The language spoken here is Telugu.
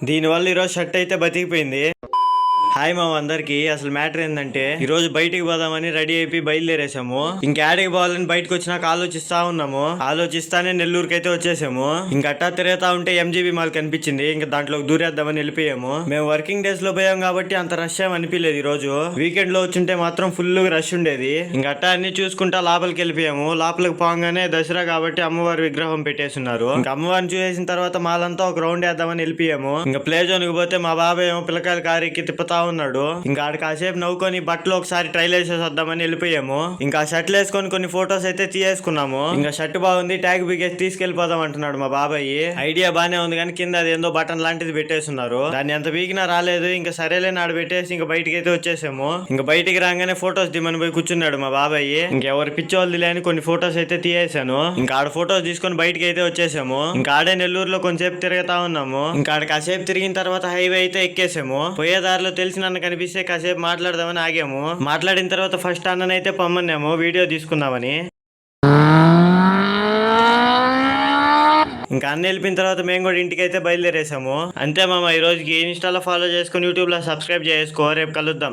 దీనివల్ల ఈరోజు షర్ట్ అయితే బతికిపోయింది. హాయ్ మామ అందరికి. అసలు మ్యాటర్ ఏంటంటే ఈ రోజు బయటికి పోదామని రెడీ అయిపోయి బయలుదేరేసాము. ఇంకేడికి పోవాలని బయటకు వచ్చినాక ఆలోచిస్తానే నెల్లూరుకి అయితే వచ్చేసాము. అట్టా తిరుగుతా ఉంటే ఎంజీబీ మాల్ కనిపించింది. ఇంకా దాంట్లో దూరేద్దామని వెళ్ళిపోయాము. మేము వర్కింగ్ డేస్ లో పోయాం కాబట్టి అంత రష్ ఏం అనిపించలేదు. ఈ రోజు వీకెండ్ లో వచ్చుంటే మాత్రం ఫుల్ రష్ ఉండేది. అట్టా అన్ని చూసుకుంటా లోపలికి వెళ్ళిపోయాము. లోపలికి పోగానే దసరా కాబట్టి అమ్మవారి విగ్రహం పెట్టేస్తున్నారు. అమ్మవారిని చూసేసిన తర్వాత మాలంతా ఒక రౌండ్ వేద్దామని వెళ్ళిపోయాము. ప్లే జోన్ కి పోతే మా బాబాయ్ ఏమో పిల్లకాయల కారికి తిప్పుతా ఉన్నాడు. ఆడ కాసేపు నవ్వుకొని బట్టలు ఒకసారి ట్రైల్ వేసేసి వద్దామని వెళ్ళిపోయాము. షర్ట్లు వేసుకొని కొన్ని ఫొటోస్ అయితే తీసేసుకున్నాము. షర్ట్ బాగుంది, ట్యాగ్ బిగేసి తీసుకెళ్లిపోదాం అంటున్నాడు మా బాబాయ్. ఐడియా బానే ఉంది కానీ కింద అదేందో బటన్ లాంటిది పెట్టేస్తున్నారు. దాన్ని ఎంత బీగినా రాలేదు. సరేలే నాడు పెట్టేసి బయటికి అయితే వచ్చేసాము. బయటికి రాగానే ఫొటోస్ దిమని పోయి కూర్చున్నాడు మా బాబాయ్. ఎవరు పిచ్చోళ్ళు లేని కొన్ని ఫొటోస్ అయితే తీయేసాను. ఆడ ఫొటోస్ తీసుకొని బయటికి అయితే వచ్చేసాము. ఆడే నెల్లూరులో కొంచెంసేపు తిరుగుతా ఉన్నాము. ఆడ కాసేపు తిరిగిన తర్వాత హైవే అయితే ఎక్కేసాము. పోయే దారిలో తెలిసిన అన్న కనిపిస్తే కాసేపు మాట్లాడదామని ఆగాము. మాట్లాడిన తర్వాత ఫస్ట్ అన్ననైతే పొమ్మన్నాము వీడియో తీసుకుందామని. అన్న వెళ్ళిన తర్వాత మేము కూడా ఇంటికి అయితే బయలుదేరేసాము. అంతే మామ, ఈ రోజుకి ఇన్స్టాలో ఫాలో చేసుకుని యూట్యూబ్ లో సబ్స్క్రైబ్ చేసుకో. రేపు కలుద్దాం.